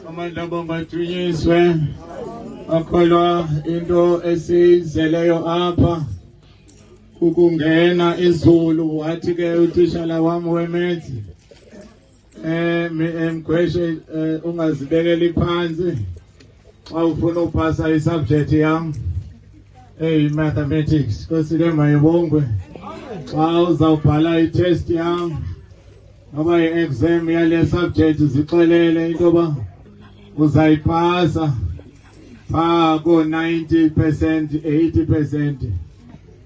amandla bongathunyiswe akholwa into esizeleyo apha ukungena izulu wathi ke utitshala wami wemethi mgweshe ungazibekeli phansi xa ufuna upasa isubject yam mathematics kosike mayibongwe xa uzawubhala itest yam noba i-exam yale subject zixelele into yoba uzayipasa phaa ko-90%, 80%.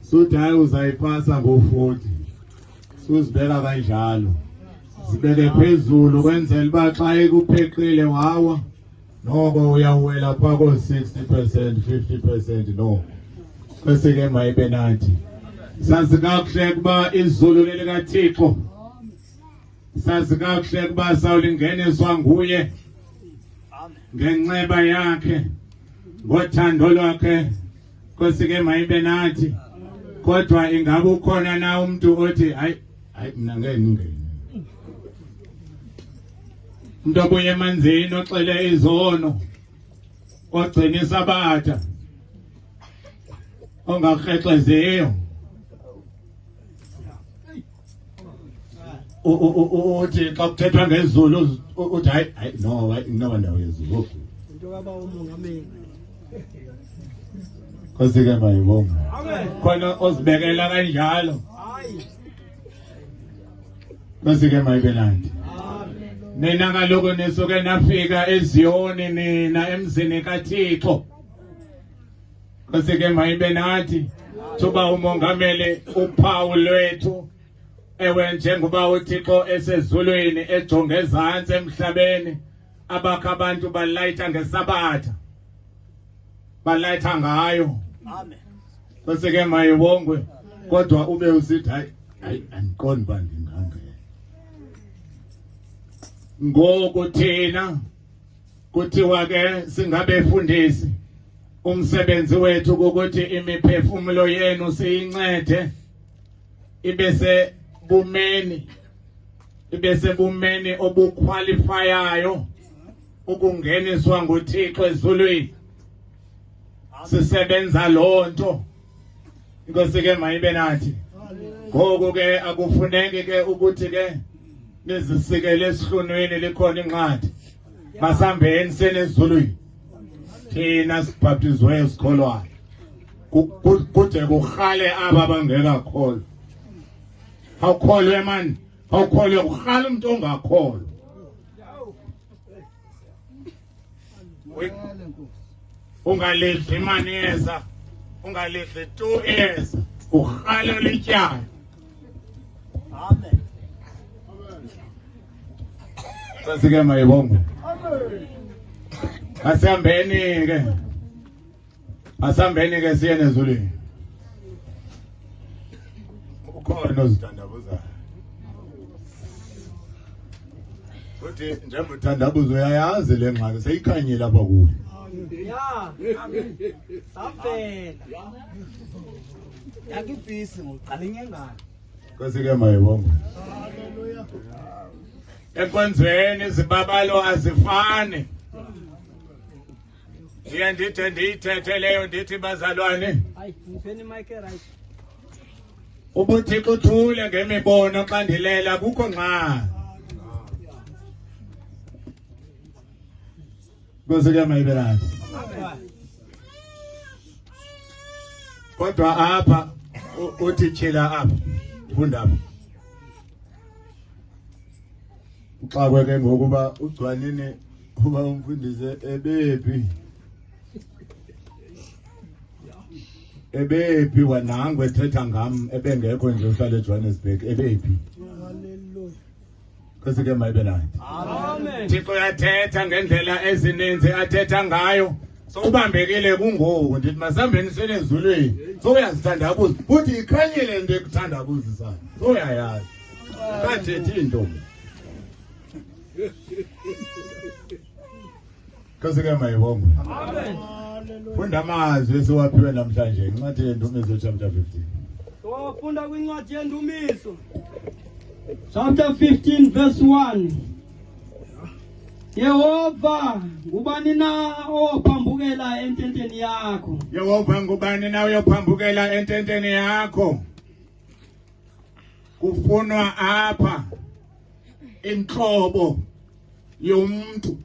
Suthi hayi uzayipasa ngo-40. Suzibeka kanjalo. Zibeke phezulu ukwenzela uba xa ekupheqile wawa noko uyawela phaa ko-60%, 50%. No. Kwesike mayibe nathi. Sazi kakuhle ukuba izulu lelikaThixo. Sazi kakuhle ukuba sawulingeniswa nguye ngenxeba yakhe ngothando lwakhe kwesike mayibe nathi. Kodwa ingabe ukhona na umuntu othi hayi mina ngeke ngingene. Umuntu obuye emanzini oxele izono ogcina isabatha ongakrexezeyo uthi xa kuthethwa ngezulu uthi hayi no ndawo yezulu into kaba umongameli kosike mayibonga khona ozibekela kanjalo kosike mayibelandi nina kaloku nisuke nafika eZiyoni nina emzini kaThixo kosike mayibe nathi thuba umongameli uphawu lwethu ewe njengoba uThixo esezulwini ejonge ezantsi emhlabeni abakho abantu balayitha ngesabatha balayitha ngayo amen kosike mayibongwe kodwa ube usithi hayi andiqondi uba ndingangena ngoku thina kuthiwa ke singabefundisi umsebenzi wethu ukuthi imiphefumulo yenu siyincede ibese bumeni obuqualifiyayo ukungeniswa nguThixo ezulwini sisebenza lonto inkosi ke mayibe nathi ngoku ke akufuneki ke ukuthi ke nizisikele esihlunwini likhona inqadi masambeni senezulwini thina sibhaptizwe sikholwayo kude kukhale aba bangekakholwa awukholwe mani awukholwe kukhale umuntu ongakholwa ungalidli maneza ungalidli tu eza ukhale lityala amen sasike mayibongo asambeni ke siye nezulwini ukhona ozithandabuzayo uthi njengoba uthandabuzo uyayazi le ngxaki seyikhanyile apha kuwe ya savela yakibhisi ngoqala inyengana kosike mayibongo haleluya enkonzweni izibabalo azifani ndiye ndiyithethe leyo ndithi bazalwane hayi ngipeni mic right ubuThixo uthule ngemibono xa ndilela kukho nqa kosike mayibelani kodwa apha uthi tshila apha funda apha uxakwe ke ngokuba ugcwanini uba umfundise ebephi wanangwe ethetha ngam ebengekho nje uhlala eJohannesburg ebephi haleluya kosike mayibelani amen Thixo yathetha ngendlela ezininzi athetha ngayo sowubambekile kungoku ndithi masambeni senezulwini sowuyazithandabuza futhi ikhanyile into ekuthandabuzisayo sowuyayazi kathethi into kosike mayibongwe amen funda amazwi esiwaphiwe namhlanje incwadi yendumiso chapter 15 wafunda kwincwadi yendumiso chapter 15 verse 1 Yehova, ngubani na ophambukela ententeni yakho? Yehova, ngubani na uyophambukela ententeni yakho? Kufunwa apha inhlobo yomuntu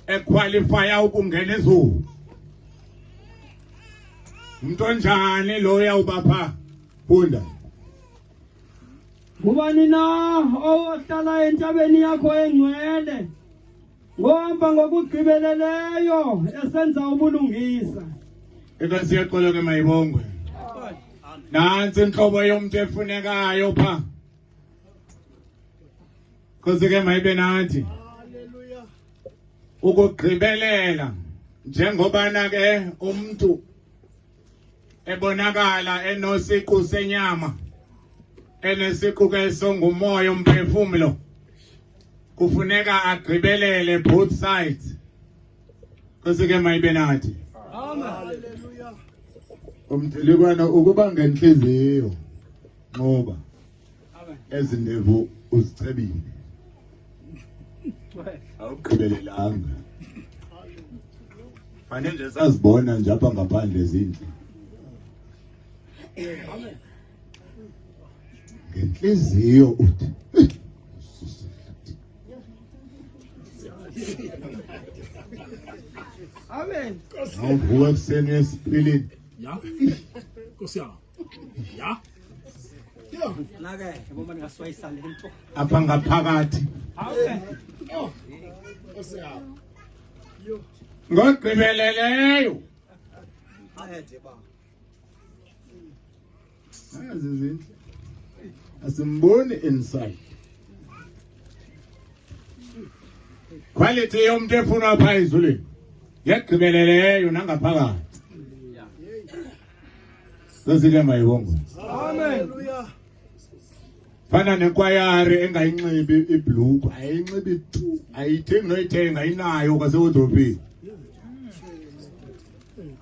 equalifya ukungena ezulu. Umuntu onjani lo uyawubapha funda? Ngubani na ohlala entabeni yakho engcwele? Ngomba ngokugqibeleleyo esenza ubulungisa. Inkosi yeqolo ke mayibongwe. Nansi inhlobo yomuntu efunekayo pha. Inkosi ke mayibe nathi. Haleluya. Ukugqibelela njengobana ke umuntu ebonakala enosiqu senyama enesiqu ke songumoya umphefumulo. Kufuneka agqibelele both sides. Inkosi ke mayibe nathi. Amen. Haleluya. Umthelikwana ukuba ngenhliziyo ngoba ezindevu uzicebile. Awugqibelelanga. Fanele nje sazibona nje apha ngaphandle ezinhle. Amen. Ngenhliziyo uthi Amen. awuvuka ekuseni esipilini. Ya. Nkosi yami. Ya. Nake, yabona ngaswayisa lento. Apha ngaphakathi. Amen. Nkosi yami. Ngogqibeleleyo. Ahethe ba. Nazi izinhle. Asimboni inside. Quality yomuntu efuna phezulu. Yagqibeleleyo nangaphakathi. Sesike mayibongwe. Amen. Fana nekwayari engayinxibi ibhlukwa, ayinxibi tu, ayithengi noyithenga inayo kwasewodropini.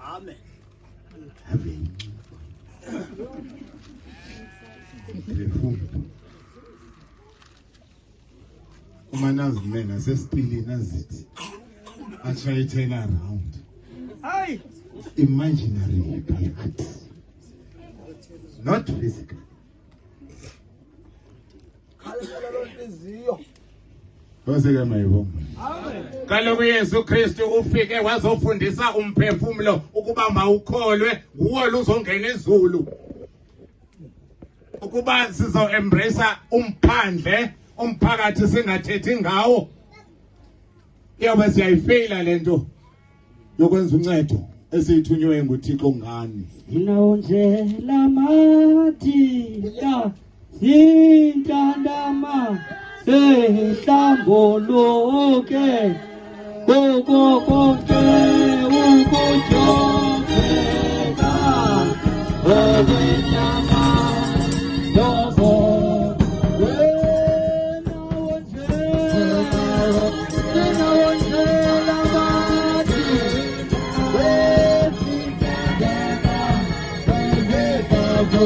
Amen. Amen. Uma nazimena sesipilini azithi I try to turn around. Hey. Imaginary part. Not physical. Koseke mayibonga. Amen. Kaloku uYesu Kristu ufike wazofundisa umphefumulo ukuba mawukholwe nguwo luzongena ezulu. Ukuba sizo embrace umphandle umphakathi singathethi ngawo. Iyobe siyayifeyila lento yokwenza uncedo esithunywe nguThixo ngani. Inawonjela mathika sintandama sehlambuluke koko konke ukujongeka okwenyama yobo inawonjela mathika Oh,